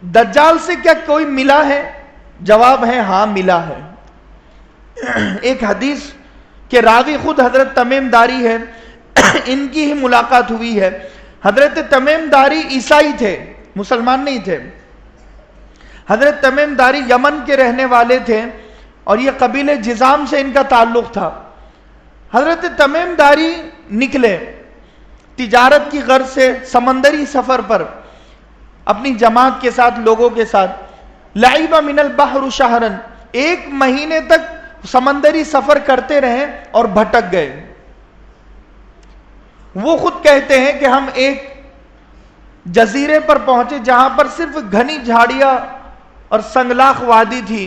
دجال سے کیا کوئی ملا ہے؟ جواب ہے ہاں ملا ہے۔ ایک حدیث کہ راوی خود حضرت تمیم داری ہے، ان کی ہی ملاقات ہوئی ہے۔ حضرت تمیم داری عیسائی تھے، مسلمان نہیں تھے۔ حضرت تمیم داری یمن کے رہنے والے تھے اور یہ قبیلہ جزام سے ان کا تعلق تھا۔ حضرت تمیم داری نکلے تجارت کی غرض سے سمندری سفر پر اپنی جماعت کے ساتھ، لوگوں کے ساتھ۔ لعب من البحر شہرن، 1 مہینے تک سمندری سفر کرتے رہے اور بھٹک گئے۔ وہ خود کہتے ہیں کہ ہم ایک جزیرے پر پہنچے جہاں پر صرف گھنی جھاڑیاں اور سنگلاخ وادی تھی۔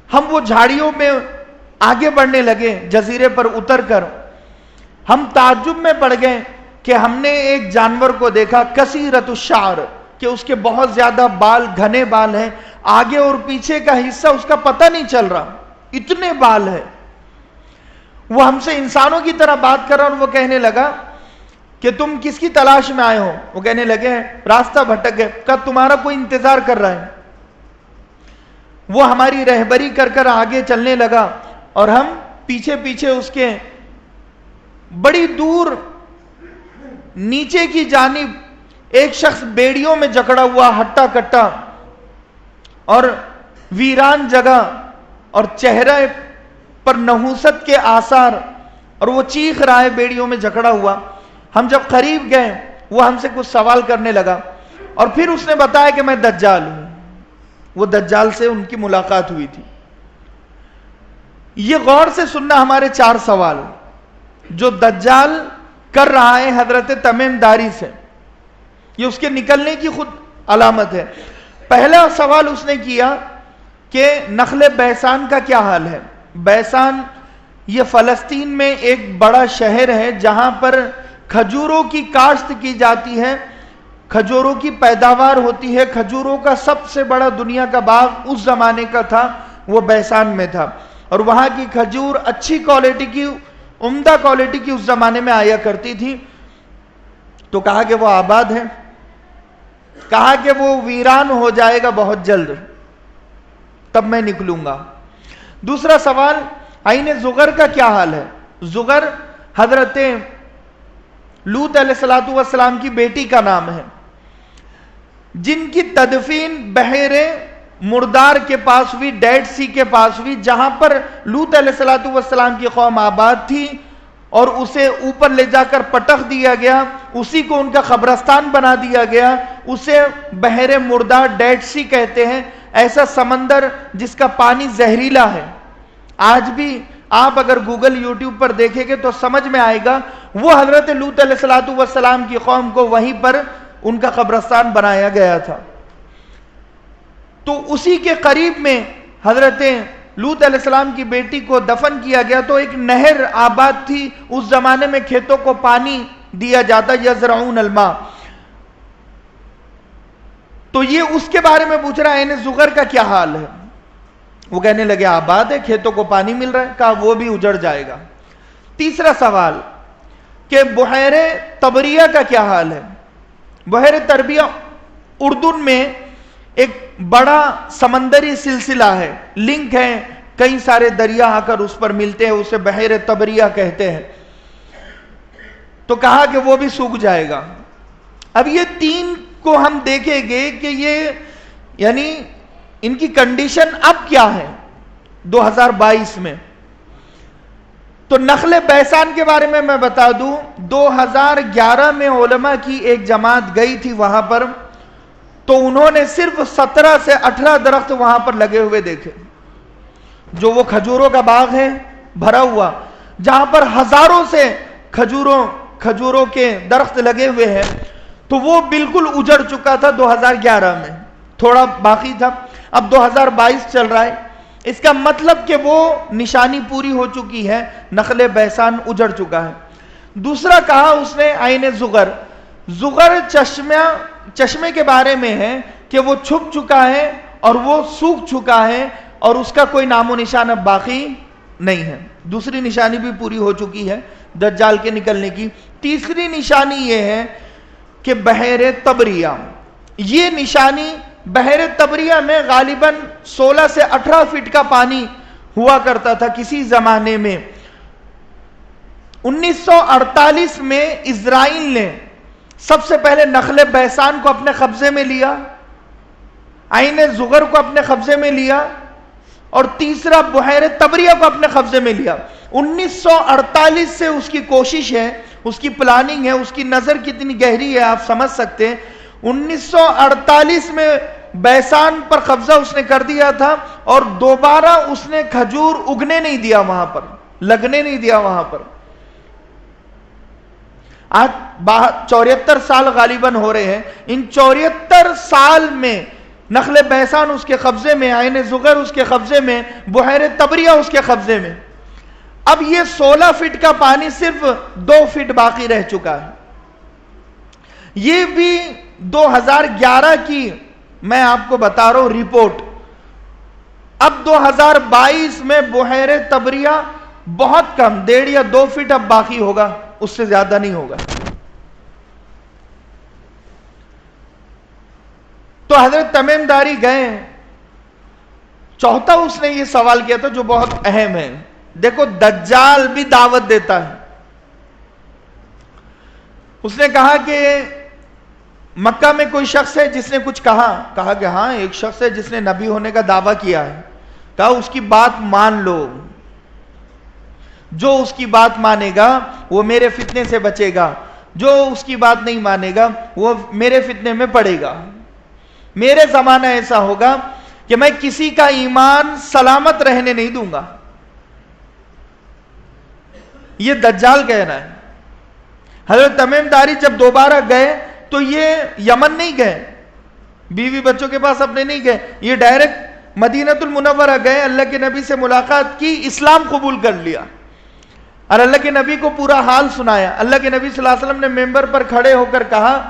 ہم وہ جھاڑیوں میں آگے بڑھنے لگے جزیرے پر اتر کر۔ ہم تعجب میں پڑ گئے کہ ہم نے ایک جانور کو دیکھا کثیرۃ الشعر، کہ اس کے بہت زیادہ بال، گھنے بال ہیں، آگے اور پیچھے کا حصہ اس کا پتہ نہیں چل رہا، اتنے بال ہے۔ وہ ہم سے انسانوں کی طرح بات کر رہا اور وہ کہنے لگا کہ تم کس کی تلاش میں آئے ہو؟ وہ کہنے لگے راستہ بھٹک گئے۔ کہا تمہارا کوئی انتظار کر رہا ہے۔ وہ ہماری رہبری کر کر آگے چلنے لگا اور ہم پیچھے پیچھے اس کے بڑی دور نیچے کی جانب ایک شخص بیڑیوں میں جکڑا ہوا، ہٹا کٹا اور ویران جگہ اور چہرے پر نحوست کے آثار، اور وہ چیخ رہا ہے بیڑیوں میں جکڑا ہوا۔ ہم جب قریب گئے وہ ہم سے کچھ سوال کرنے لگا اور پھر اس نے بتایا کہ میں دجال ہوں۔ وہ دجال سے ان کی ملاقات ہوئی تھی۔ یہ غور سے سننا ہمارے 4 سوال جو دجال کر رہا ہے حضرت تمیم داری سے، یہ اس کے نکلنے کی خود علامت ہے۔ پہلا سوال اس نے کیا کہ نخل بیسان کا کیا حال ہے؟ بیسان یہ فلسطین میں ایک بڑا شہر ہے جہاں پر کھجوروں کی کاشت کی جاتی ہے، کھجوروں کی پیداوار ہوتی ہے۔ کھجوروں کا سب سے بڑا دنیا کا باغ اس زمانے کا تھا، وہ بیسان میں تھا، اور وہاں کی کھجور اچھی کوالٹی کی، عمدہ کوالٹی کی اس زمانے میں آیا کرتی تھی۔ تو کہا کہ وہ آباد ہے، کہا کہ وہ ویران ہو جائے گا بہت جلد، تب میں نکلوں گا۔ دوسرا سوال عین زغر کا کیا حال ہے؟ زغر حضرت لوط علیہ السلام کی بیٹی کا نام ہے، جن کی تدفین بحر مردار کے پاس ہوئی، ڈیڈ سی کے پاس ہوئی، جہاں پر لوط علیہ السلام کی قوم آباد تھی اور اسے اوپر لے جا کر پٹخ دیا گیا، اسی کو ان کا قبرستان بنا دیا گیا۔ اسے بحر مردار، ڈیڈ سی کہتے ہیں، ایسا سمندر جس کا پانی زہریلا ہے۔ آج بھی آپ اگر گوگل یوٹیوب پر دیکھیں گے تو سمجھ میں آئے گا، وہ حضرت لوط علیہ السلام کی قوم کو وہیں پر ان کا قبرستان بنایا گیا تھا۔ تو اسی کے قریب میں حضرت لوط علیہ السلام کی بیٹی کو دفن کیا گیا۔ تو ایک نہر آباد تھی، اس زمانے میں کھیتوں کو پانی دیا جاتا، یزرعون الماء۔ تو یہ اس کے بارے میں پوچھ رہا ہے انہیں زغر کا کیا حال ہے؟ وہ کہنے لگے آباد ہے، کھیتوں کو پانی مل رہا ہے۔ کہا وہ بھی اجڑ جائے گا۔ تیسرا سوال کہ بحیر طبریہ کا کیا حال ہے؟ بحیر طبریہ اردن میں ایک بڑا سمندری سلسلہ ہے، لنک ہے، کئی سارے دریا آ کر اس پر ملتے ہیں، اسے بحیر طبریہ کہتے ہیں۔ تو کہا کہ وہ بھی سوکھ جائے گا۔ اب یہ 3 کو ہم دیکھیں گے کہ یہ یعنی ان کی کنڈیشن اب کیا ہے 2022 میں۔ تو نخل بیسان کے بارے میں بتا دوں، 2011 میں علماء کی ایک جماعت گئی تھی وہاں پر، تو انہوں نے صرف 17 سے 18 درخت وہاں پر لگے ہوئے دیکھے، جو وہ کھجوروں کا باغ ہے بھرا ہوا، جہاں پر ہزاروں سے کھجوروں کے درخت لگے ہوئے ہیں، تو وہ بالکل اجڑ چکا تھا 2011 میں، تھوڑا باقی تھا۔ اب 2022 چل رہا ہے، اس کا مطلب کہ وہ نشانی پوری ہو چکی ہے، نخل بیسان اجڑ چکا ہے۔ دوسرا کہا اس نے عین زغر۔ زغر چشمے کے بارے میں ہے کہ وہ چھپ چکا ہے اور وہ سوکھ چکا ہے اور اس کا کوئی نام و نشان اب باقی نہیں ہے۔ دوسری نشانی بھی پوری ہو چکی ہے دجال کے نکلنے کی۔ تیسری نشانی یہ ہے کہ بحیر طبریہ، یہ نشانی بحر تبریہ میں غالباً 16 سے 18 فٹ کا پانی ہوا کرتا تھا کسی زمانے میں۔ 1948 میں اسرائیل نے سب سے پہلے نخل بہسان کو اپنے قبضے میں لیا، عین زغر کو اپنے قبضے میں لیا، اور تیسرا بحیر تبریہ کو اپنے قبضے میں لیا۔ 1948 سے اس کی کوشش ہے، اس کی پلاننگ ہے، اس کی نظر کتنی گہری ہے آپ سمجھ سکتے ہیں۔ 1948 میں بہسان پر قبضہ اس نے کر دیا تھا، اور دوبارہ اس نے کھجور اگنے نہیں دیا وہاں پر، لگنے نہیں دیا وہاں پر۔ آج 74 سال غالباً ہو رہے ہیں، ان 74 سال میں نخل بہسان اس کے قبضے میں، عین زغر اس کے قبضے میں، بحیر تبریہ اس کے قبضے میں۔ اب یہ 16 فٹ کا پانی صرف 2 فٹ باقی رہ چکا ہے۔ یہ بھی 2011 کی میں آپ کو بتا رہا ہوں رپورٹ۔ اب 2022 میں بحیر تبریہ بہت کم 1.5 یا 2 فٹ اب باقی ہوگا، اس سے زیادہ نہیں ہوگا۔ تو حضرت تمیم داری گئے، چوتھا اس نے یہ سوال کیا تھا جو بہت اہم ہے۔ دیکھو دجال بھی دعوت دیتا ہے۔ اس نے کہا کہ مکہ میں کوئی شخص ہے جس نے کچھ کہا کہ ہاں ایک شخص ہے جس نے نبی ہونے کا دعویٰ کیا ہے۔ کہا اس کی بات مان لو، جو اس کی بات مانے گا وہ میرے فتنے سے بچے گا، جو اس کی بات نہیں مانے گا وہ میرے فتنے میں پڑے گا۔ میرے زمانہ ایسا ہوگا کہ میں کسی کا ایمان سلامت رہنے نہیں دوں گا۔ یہ دجال کہنا ہے۔ حضرت تمیم داری جب دوبارہ گئے تو یہ یمن نہیں گئے، بیوی بچوں کے پاس اپنے نہیں گئے، یہ ڈائریکٹ مدینہ المنورہ گئے، اللہ کے نبی سے ملاقات کی، اسلام قبول کر لیا، اور اللہ کے نبی کو پورا حال سنایا۔ اللہ کے نبی صلی اللہ علیہ وسلم نے ممبر پر کھڑے ہو کر کہا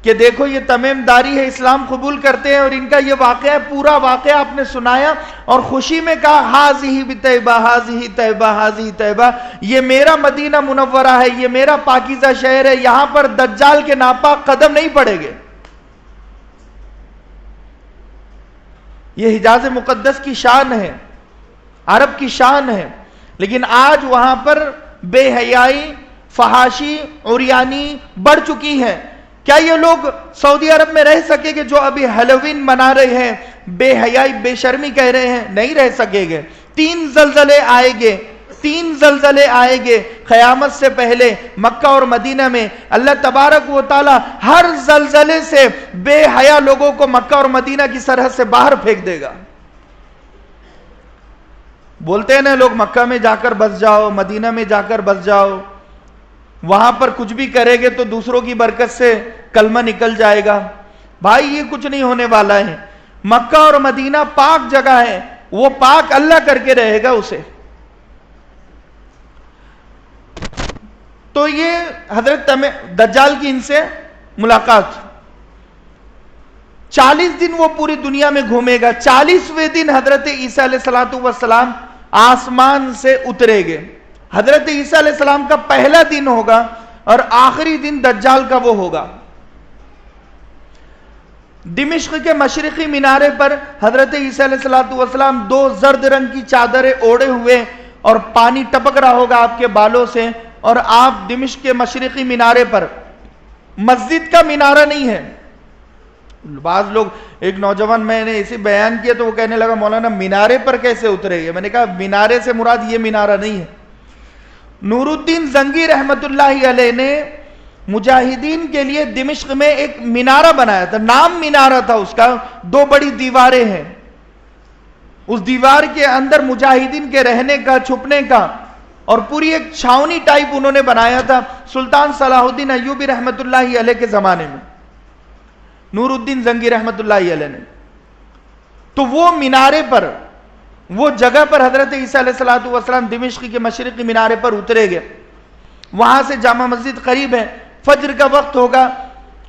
کہ دیکھو یہ تمیم داری ہے، اسلام قبول کرتے ہیں، اور ان کا یہ واقعہ پورا واقعہ آپ نے سنایا، اور خوشی میں کہا ہاذہ بطیبہ، ہاذہ طیبہ، ہاذہ طیبہ، یہ میرا مدینہ منورہ ہے، یہ میرا پاکیزہ شہر ہے، یہاں پر دجال کے ناپاک قدم نہیں پڑیں گے۔ یہ حجاز مقدس کی شان ہے، عرب کی شان ہے، لیکن آج وہاں پر بے حیائی، فحاشی، عریانی بڑھ چکی ہے۔ کیا یہ لوگ سعودی عرب میں رہ سکے گے جو ابھی ہیلووین منا رہے ہیں، بے حیائی بے شرمی کہہ رہے ہیں؟ نہیں رہ سکے گے۔ 3 زلزلے آئیں گے، 3 زلزلے آئیں گے قیامت سے پہلے مکہ اور مدینہ میں۔ اللہ تبارک و تعالی ہر زلزلے سے بے حیا لوگوں کو مکہ اور مدینہ کی سرحد سے باہر پھینک دے گا۔ بولتے ہیں نا لوگ مکہ میں جا کر بس جاؤ، مدینہ میں جا کر بس جاؤ، وہاں پر کچھ بھی کرے گے تو دوسروں کی برکت سے کلمہ نکل جائے گا۔ بھائی یہ کچھ نہیں ہونے والا ہے۔ مکہ اور مدینہ پاک جگہ ہے، وہ پاک اللہ کر کے رہے گا اسے۔ تو یہ حضرت دجال کی ان سے ملاقات، 40 دن وہ پوری دنیا میں گھومے گا۔ 40ویں دن حضرت عیسیٰ علیہ السلام آسمان سے اترے گے۔ حضرت عیسیٰ علیہ السلام کا پہلا دن ہوگا اور آخری دن دجال کا وہ ہوگا۔ دمشق کے مشرقی مینارے پر حضرت عیسیٰ علیہ السلام 2 زرد رنگ کی چادریں اوڑے ہوئے، اور پانی ٹپک رہا ہوگا آپ کے بالوں سے، اور آپ دمشق کے مشرقی مینارے پر، مسجد کا مینارہ نہیں ہے۔ بعض لوگ، ایک نوجوان میں نے اسی بیان کیا تو وہ کہنے لگا مولانا مینارے پر کیسے اترے گے؟ میں نے کہا مینارے سے مراد یہ مینارہ نہیں ہے۔ نور الدین زنگی رحمت اللہ علیہ نے مجاہدین کے لیے دمشق میں ایک مینارہ بنایا تھا، نام مینارہ تھا اس کا، 2 بڑی دیواریں ہیں، اس دیوار کے اندر مجاہدین کے رہنے کا، چھپنے کا، اور پوری ایک چھاونی ٹائپ انہوں نے بنایا تھا سلطان صلاح الدین ایوبی رحمت اللہ علیہ کے زمانے میں، نور الدین زنگی رحمت اللہ علیہ نے۔ تو وہ مینارے پر، وہ جگہ پر حضرت عیسیٰ علیہ السلام دمشق کے مشرقی مینارے پر اترے گے۔ وہاں سے جامع مسجد قریب ہے، فجر کا وقت ہوگا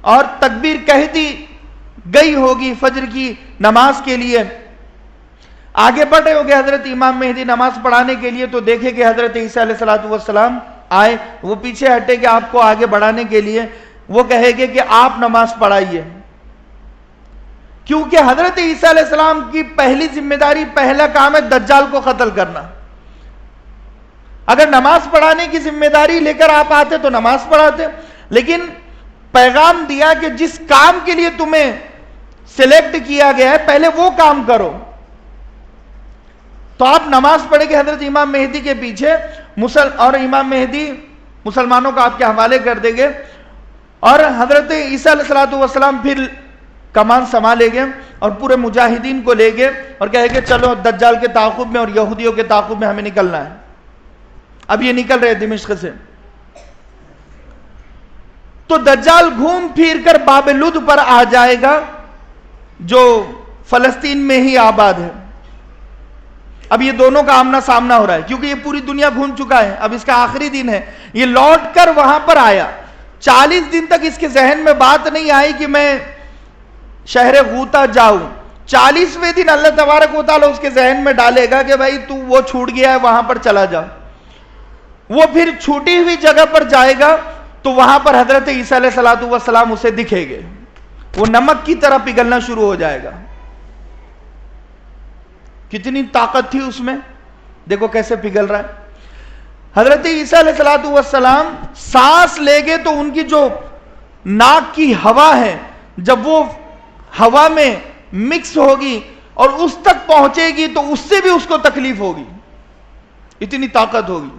اور تکبیر کہتی گئی ہوگی فجر کی نماز کے لیے۔ آگے بڑھے ہوگے حضرت امام مہدی نماز پڑھانے کے لیے، تو دیکھیں کہ حضرت عیسیٰ علیہ السلام آئے، وہ پیچھے ہٹے کہ آپ کو آگے بڑھانے کے لیے، وہ کہے گے کہ آپ نماز پڑھائیے، کیونکہ حضرت عیسیٰ علیہ السلام کی پہلی ذمہ داری، پہلا کام ہے دجال کو قتل کرنا۔ اگر نماز پڑھانے کی ذمہ داری لے کر آپ آتے تو نماز پڑھاتے، لیکن پیغام دیا کہ جس کام کے لیے تمہیں سلیکٹ کیا گیا ہے پہلے وہ کام کرو۔ تو آپ نماز پڑھے کہ حضرت امام مہدی کے پیچھے، اور امام مہدی مسلمانوں کو آپ کے حوالے کر دیں گے، اور حضرت عیسیٰ علیہ السلام پھر کمان سنبھالے گے اور پورے مجاہدین کو لے گے اور کہے گے چلو دجال کے تعاقب میں اور یہودیوں کے تعاقب میں ہمیں نکلنا ہے۔ اب یہ نکل رہے دمشق سے، تو دجال گھوم پھر کر باب لد پر آ جائے گا جو فلسطین میں ہی آباد ہے۔ اب یہ دونوں کا آمنا سامنا ہو رہا ہے کیونکہ یہ پوری دنیا گھوم چکا ہے، اب اس کا آخری دن ہے۔ یہ لوٹ کر وہاں پر آیا، 40 دن تک اس کے ذہن میں بات نہیں آئی کہ میں شہر غوطہ جاؤں۔ 40ویں دن اللہ تبارک و تعالیٰ اس کے ذہن میں ڈالے گا کہ بھائی تو وہ چھوٹ گیا ہے وہاں پر چلا جا۔ وہ پھر چھوٹی ہوئی جگہ پر جائے گا تو وہاں پر حضرت عیسیٰ علیہ السلام اسے دکھے گے، وہ نمک کی طرح پگھلنا شروع ہو جائے گا۔ کتنی طاقت تھی اس میں، دیکھو کیسے پگھل رہا ہے۔ حضرت عیسیٰ علیہ السلام سانس لے گے تو ان کی جو ناک کی ہوا ہے، جب وہ ہوا میں مکس ہوگی اور اس تک پہنچے گی تو اس سے بھی اس کو تکلیف ہوگی، اتنی طاقت ہوگی۔